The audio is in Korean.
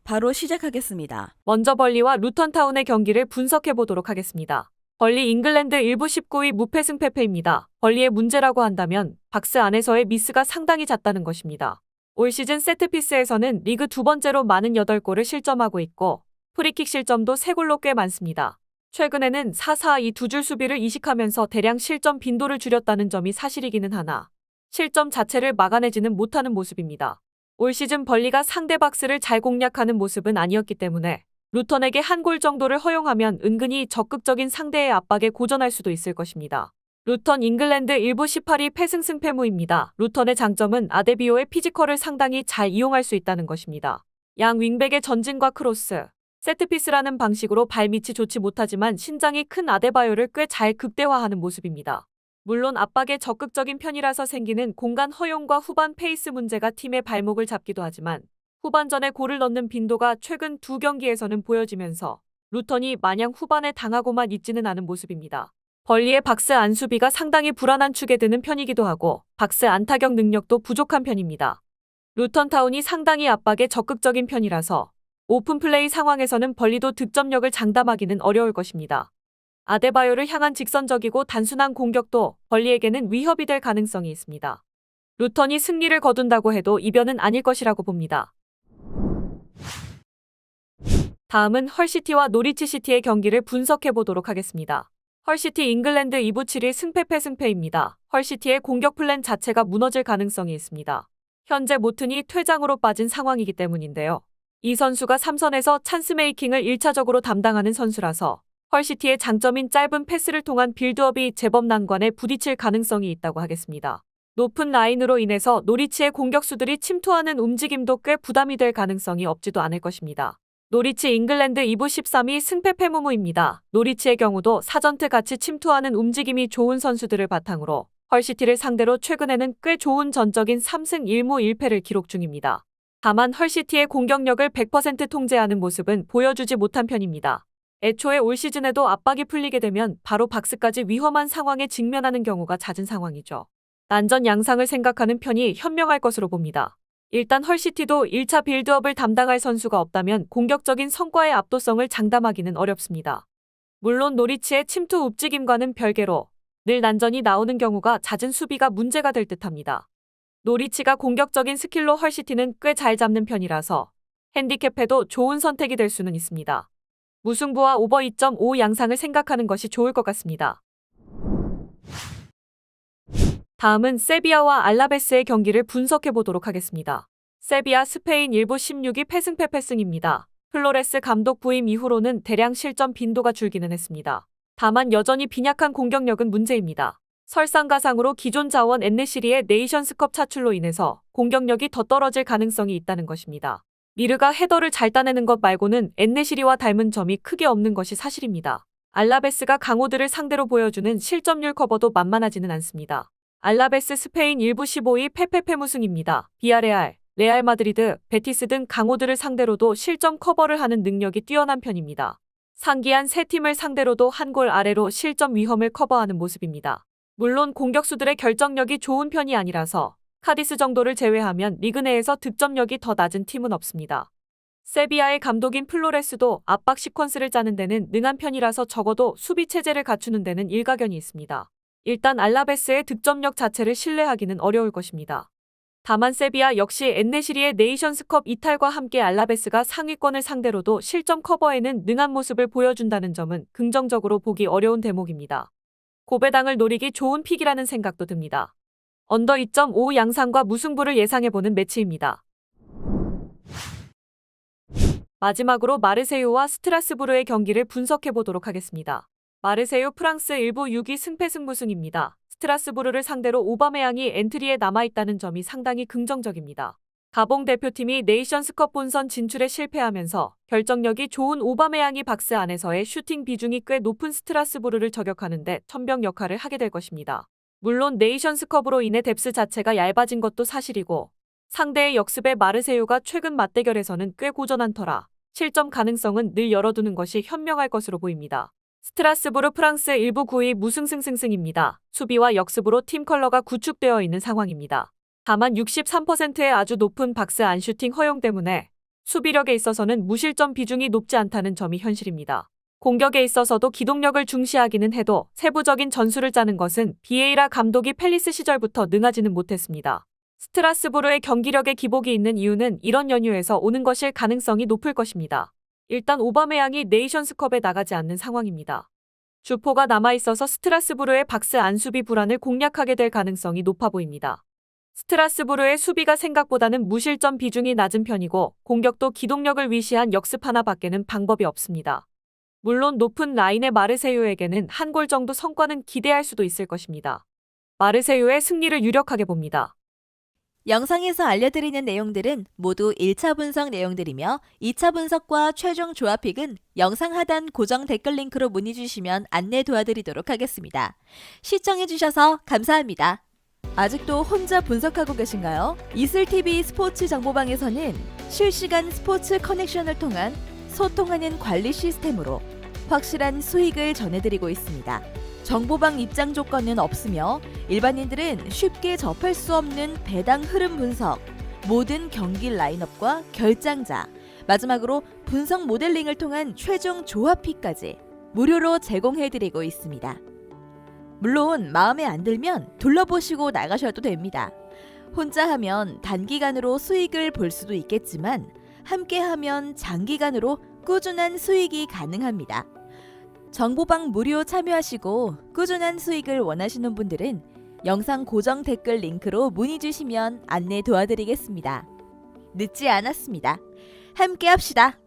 바로 시작하겠습니다. 먼저 벌리와 루턴타운의 경기를 분석해 보도록 하겠습니다. 벌리 잉글랜드 일부 19위 무패승 패패입니다. 벌리의 문제라고 한다면 박스 안에서의 미스가 상당히 잦다는 것입니다. 올 시즌 세트피스에서는 리그 두 번째로 많은 8골을 실점하고 있고 프리킥 실점도 3골로 꽤 많습니다. 최근에는 4-4-2 두 줄 수비를 이식하면서 대량 실점 빈도를 줄였다는 점이 사실이기는 하나 실점 자체를 막아내지는 못하는 모습입니다. 올 시즌 벌리가 상대 박스를 잘 공략하는 모습은 아니었기 때문에 루턴에게 한 골 정도를 허용하면 은근히 적극적인 상대의 압박에 고전할 수도 있을 것입니다. 루턴 잉글랜드 일부 18위 패승승패무입니다. 루턴의 장점은 아데비오의 피지컬을 상당히 잘 이용할 수 있다는 것입니다. 양 윙백의 전진과 크로스, 세트피스라는 방식으로 발밑이 좋지 못하지만 신장이 큰 아데바요를 꽤 잘 극대화하는 모습입니다. 물론 압박에 적극적인 편이라서 생기는 공간 허용과 후반 페이스 문제가 팀의 발목을 잡기도 하지만 후반전에 골을 넣는 빈도가 최근 두 경기에서는 보여지면서 루턴이 마냥 후반에 당하고만 있지는 않은 모습입니다. 벌리의 박스 안 수비가 상당히 불안한 축에 드는 편이기도 하고 박스 안 타격 능력도 부족한 편입니다. 루턴타운이 상당히 압박에 적극적인 편이라서 오픈 플레이 상황에서는 벌리도 득점력을 장담하기는 어려울 것입니다. 아데바요를 향한 직선적이고 단순한 공격도 벌리에게는 위협이 될 가능성이 있습니다. 루턴이 승리를 거둔다고 해도 이변은 아닐 것이라고 봅니다. 다음은 헐시티와 노리치시티의 경기를 분석해 보도록 하겠습니다. 헐시티 잉글랜드 2부 7일 승패입니다. 헐시티의 공격 플랜 자체가 무너질 가능성이 있습니다. 현재 모튼이 퇴장으로 빠진 상황이기 때문인데요. 이 선수가 3선에서 찬스 메이킹을 1차적으로 담당하는 선수라서 헐시티의 장점인 짧은 패스를 통한 빌드업이 제법 난관에 부딪힐 가능성이 있다고 하겠습니다. 높은 라인으로 인해서 노리치의 공격수들이 침투하는 움직임도 꽤 부담이 될 가능성이 없지도 않을 것입니다. 노리치 잉글랜드 2부 13위 승패패무무입니다. 노리치의 경우도 사전트 같이 침투하는 움직임이 좋은 선수들을 바탕으로 헐시티를 상대로 최근에는 꽤 좋은 전적인 3승 1무 1패를 기록 중입니다. 다만 헐시티의 공격력을 100% 통제하는 모습은 보여주지 못한 편입니다. 애초에 올 시즌에도 압박이 풀리게 되면 바로 박스까지 위험한 상황에 직면하는 경우가 잦은 상황이죠. 난전 양상을 생각하는 편이 현명할 것으로 봅니다. 일단 헐시티도 1차 빌드업을 담당할 선수가 없다면 공격적인 성과의 압도성을 장담하기는 어렵습니다. 물론 노리치의 침투 움직임과는 별개로 늘 난전이 나오는 경우가 잦은 수비가 문제가 될 듯합니다. 노리치가 공격적인 스킬로 헐시티는 꽤 잘 잡는 편이라서 핸디캡해도 좋은 선택이 될 수는 있습니다. 무승부와 오버 2.5 양상을 생각하는 것이 좋을 것 같습니다. 다음은 세비야와 알라베스의 경기를 분석해 보도록 하겠습니다. 세비야 스페인 1부 16위 패승패패승입니다. 플로레스 감독 부임 이후로는 대량 실점 빈도가 줄기는 했습니다. 다만 여전히 빈약한 공격력은 문제입니다. 설상가상으로 기존 자원 엔네시리의 네이션스컵 차출로 인해서 공격력이 더 떨어질 가능성이 있다는 것입니다. 미르가 헤더를 잘 따내는 것 말고는 엔네시리와 닮은 점이 크게 없는 것이 사실입니다. 알라베스가 강호들을 상대로 보여주는 실점률 커버도 만만하지는 않습니다. 알라베스 스페인 1부 15위 패패패무승입니다. 비아레알, 레알 마드리드, 베티스 등 강호들을 상대로도 실점 커버를 하는 능력이 뛰어난 편입니다. 상기한 세 팀을 상대로도 한 골 아래로 실점 위험을 커버하는 모습입니다. 물론 공격수들의 결정력이 좋은 편이 아니라서 카디스 정도를 제외하면 리그 내에서 득점력이 더 낮은 팀은 없습니다. 세비야의 감독인 플로레스도 압박 시퀀스를 짜는 데는 능한 편이라서 적어도 수비 체제를 갖추는 데는 일가견이 있습니다. 일단 알라베스의 득점력 자체를 신뢰하기는 어려울 것입니다. 다만 세비야 역시 엔네시리의 네이션스컵 이탈과 함께 알라베스가 상위권을 상대로도 실점 커버에는 능한 모습을 보여준다는 점은 긍정적으로 보기 어려운 대목입니다. 고배당을 노리기 좋은 픽이라는 생각도 듭니다. 언더 2.5 양상과 무승부를 예상해보는 매치입니다. 마지막으로 마르세유와 스트라스부르의 경기를 분석해보도록 하겠습니다. 마르세유 프랑스 1부 6위 승패승무승입니다. 스트라스부르를 상대로 오바메양이 엔트리에 남아있다는 점이 상당히 긍정적입니다. 가봉 대표팀이 네이션스컵 본선 진출에 실패하면서 결정력이 좋은 오바메양이 박스 안에서의 슈팅 비중이 꽤 높은 스트라스부르를 저격하는데 천병 역할을 하게 될 것입니다. 물론 네이션스컵으로 인해 뎁스 자체가 얇아진 것도 사실이고 상대의 역습에 마르세유가 최근 맞대결에서는 꽤 고전한 터라 실점 가능성은 늘 열어두는 것이 현명할 것으로 보입니다. 스트라스부르 프랑스 1부 9위 무승승승승입니다. 수비와 역습으로 팀 컬러가 구축되어 있는 상황입니다. 다만 63%의 아주 높은 박스 안 슈팅 허용 때문에 수비력에 있어서는 무실점 비중이 높지 않다는 점이 현실입니다. 공격에 있어서도 기동력을 중시하기는 해도 세부적인 전술을 짜는 것은 비에이라 감독이 팰리스 시절부터 능하지는 못했습니다. 스트라스부르의 경기력에 기복이 있는 이유는 이런 연유에서 오는 것일 가능성이 높을 것입니다. 일단 오바메양이 네이션스컵에 나가지 않는 상황입니다. 주포가 남아있어서 스트라스부르의 박스 안 수비 불안을 공략하게 될 가능성이 높아 보입니다. 스트라스부르의 수비가 생각보다는 무실점 비중이 낮은 편이고 공격도 기동력을 위시한 역습 하나밖에는 방법이 없습니다. 물론 높은 라인의 마르세유에게는 한 골 정도 성과는 기대할 수도 있을 것입니다. 마르세유의 승리를 유력하게 봅니다. 영상에서 알려드리는 내용들은 모두 1차 분석 내용들이며 2차 분석과 최종 조합픽은 영상 하단 고정 댓글 링크로 문의 주시면 안내 도와드리도록 하겠습니다. 시청해주셔서 감사합니다. 아직도 혼자 분석하고 계신가요? 이슬TV 스포츠 정보방에서는 실시간 스포츠 커넥션을 통한 소통하는 관리 시스템으로 확실한 수익을 전해드리고 있습니다. 정보방 입장 조건은 없으며 일반인들은 쉽게 접할 수 없는 배당 흐름 분석, 모든 경기 라인업과 결장자, 마지막으로 분석 모델링을 통한 최종 조합픽까지 무료로 제공해드리고 있습니다. 물론 마음에 안 들면 둘러보시고 나가셔도 됩니다. 혼자 하면 단기간으로 수익을 볼 수도 있겠지만 함께 하면 장기간으로 꾸준한 수익이 가능합니다. 정보방 무료 참여하시고 꾸준한 수익을 원하시는 분들은 영상 고정 댓글 링크로 문의 주시면 안내 도와드리겠습니다. 늦지 않았습니다. 함께 합시다.